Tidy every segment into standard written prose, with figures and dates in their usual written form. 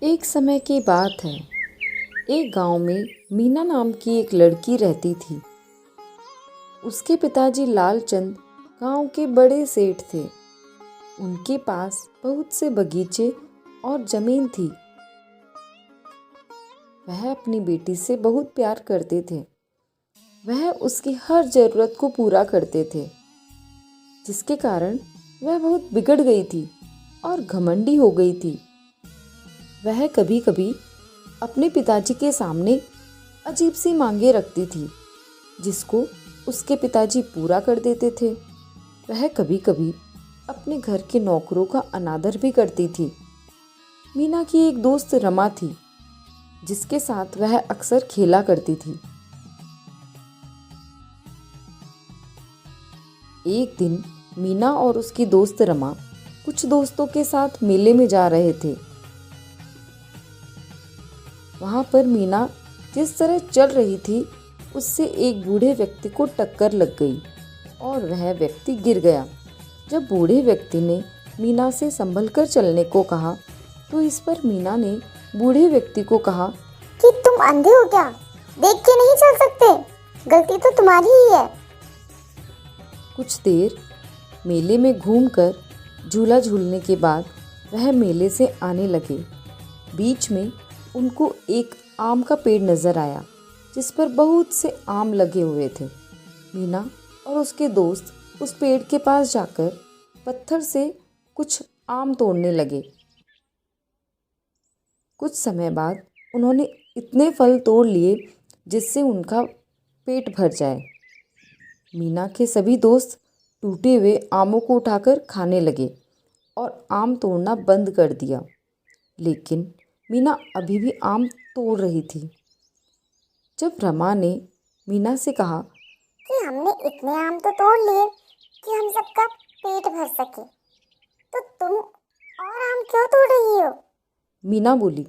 एक समय की बात है। एक गांव में मीना नाम की एक लड़की रहती थी। उसके पिताजी लालचंद गांव के बड़े सेठ थे। उनके पास बहुत से बगीचे और जमीन थी। वह अपनी बेटी से बहुत प्यार करते थे। वह उसकी हर ज़रूरत को पूरा करते थे, जिसके कारण वह बहुत बिगड़ गई थी और घमंडी हो गई थी। वह कभी कभी अपने पिताजी के सामने अजीब सी मांगे रखती थी, जिसको उसके पिताजी पूरा कर देते थे। वह कभी कभी अपने घर के नौकरों का अनादर भी करती थी। मीना की एक दोस्त रमा थी, जिसके साथ वह अक्सर खेला करती थी। एक दिन मीना और उसकी दोस्त रमा कुछ दोस्तों के साथ मेले में जा रहे थे। वहाँ पर मीना जिस तरह चल रही थी, उससे एक बूढ़े व्यक्ति को टक्कर लग गई और वह व्यक्ति गिर गया। जब बूढ़े व्यक्ति ने मीना से संभल कर चलने को कहा, तो इस पर मीना ने बूढ़े व्यक्ति को कहा कि तुम अंधे हो क्या? देख के नहीं चल सकते? गलती तो तुम्हारी ही है। कुछ देर मेले में घूमकर झूला झूलने के बाद वह मेले से आने लगे। बीच में उनको एक आम का पेड़ नजर आया, जिस पर बहुत से आम लगे हुए थे। मीना और उसके दोस्त उस पेड़ के पास जाकर पत्थर से कुछ आम तोड़ने लगे। कुछ समय बाद उन्होंने इतने फल तोड़ लिए जिससे उनका पेट भर जाए। मीना के सभी दोस्त टूटे हुए आमों को उठाकर खाने लगे और आम तोड़ना बंद कर दिया। लेकिन मीना अभी भी आम तोड़ रही थी। जब रमा ने मीना से कहा कि हमने इतने आम तो तोड़ लिए कि हम सबका पेट भर सके, तो तुम और आम क्यों तोड़ रही हो? मीना बोली,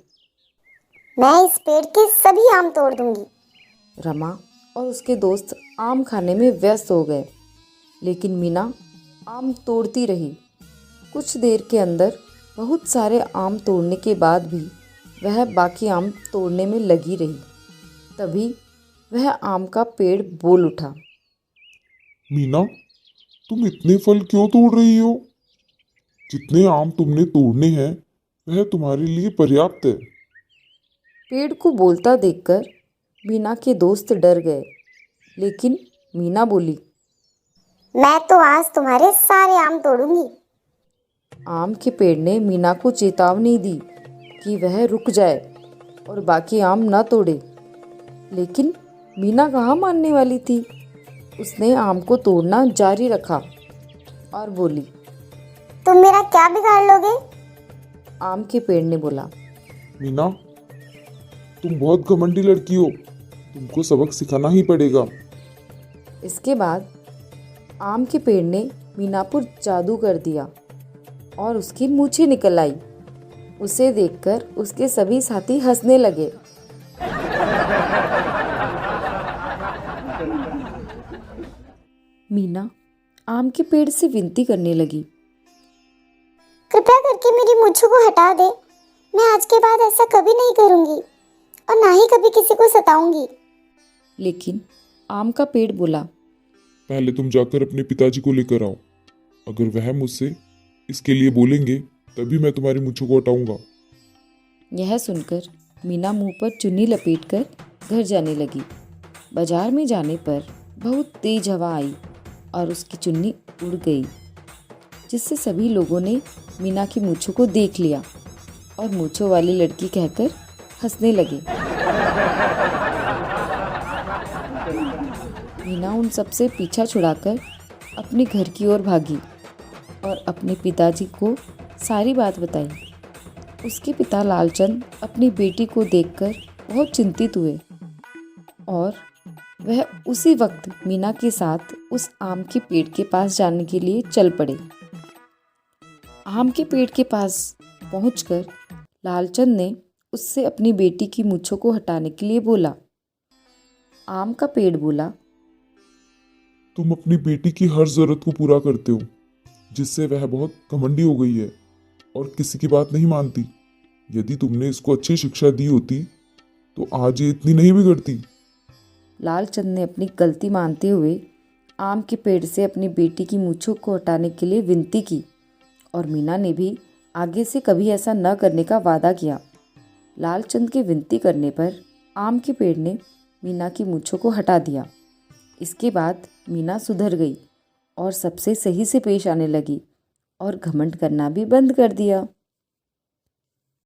मैं इस पेड़ के सभी आम तोड़ दूंगी। रमा और उसके दोस्त आम खाने में व्यस्त हो गए, लेकिन मीना आम तोड़ती रही। कुछ देर के अंदर बहुत सारे आम तोड़ने के बाद भी वह बाकी आम तोड़ने में लगी रही। तभी वह आम का पेड़ बोल उठा, मीना, तुम इतने फल क्यों तोड़ रही हो? जितने आम तुमने तोड़ने हैं वह तुम्हारे लिए पर्याप्त है। पेड़ को बोलता देखकर मीना के दोस्त डर गए, लेकिन मीना बोली, मैं तो आज तुम्हारे सारे आम तोड़ूंगी। आम के पेड़ ने मीना को चेतावनी दी कि वह रुक जाए और बाकी आम न तोड़े। लेकिन मीना कहाँ मानने वाली थी। उसने आम को तोड़ना जारी रखा और बोली, तुम मेरा क्या बिगाड़ लोगे? आम के पेड़ ने बोला, मीना, तुम बहुत घमंडी लड़की हो, तुमको सबक सिखाना ही पड़ेगा। इसके बाद आम के पेड़ ने मीना पर जादू कर दिया और उसकी मूछें निकल आई। उसे देखकर उसके सभी साथी हंसने लगे। मीना आम के पेड़ से विनती करने लगी, कृपया करके मेरी मूंछों को हटा दे। मैं आज के बाद ऐसा कभी नहीं करूंगी और ना ही कभी किसी को सताऊंगी। लेकिन आम का पेड़ बोला, पहले तुम जाकर अपने पिताजी को लेकर आओ। अगर वह मुझसे इसके लिए बोलेंगे तभी मैं तुम्हारी मूंछों को हटाऊंगा। यह सुनकर मीना मुंह पर चुन्नी लपेटकर घर जाने लगी। बाजार में जाने पर बहुत तेज हवा आई और उसकी चुन्नी उड़ गई, जिससे सभी लोगों ने मीना की मूंछों को देख लिया और मूंछों वाली लड़की कहकर हंसने लगे। मीना उन सबसे पीछा छुड़ाकर अपने घर की ओर भागी और अपने पिताजी को सारी बात बताई। उसके पिता लालचंद अपनी बेटी को देखकर बहुत चिंतित हुए और वह उसी वक्त मीना के साथ उस आम के पेड़ के पास जाने के लिए चल पड़े। आम के पेड़ के पास पहुंचकर लालचंद ने उससे अपनी बेटी की मूंछों को हटाने के लिए बोला। आम का पेड़ बोला, तुम अपनी बेटी की हर जरूरत को पूरा करते हो, जिससे वह बहुत घमंडी हो गई है और किसी की बात नहीं मानती। यदि तुमने इसको अच्छी शिक्षा दी होती तो आज ये इतनी नहीं बिगड़ती। लालचंद ने अपनी गलती मानते हुए आम के पेड़ से अपनी बेटी की मूंछों को हटाने के लिए विनती की और मीना ने भी आगे से कभी ऐसा न करने का वादा किया। लालचंद के विनती करने पर आम के पेड़ ने मीना की मूंछों को हटा दिया। इसके बाद मीना सुधर गई और सबसे सही से पेश आने लगी और घमंड करना भी बंद कर दिया।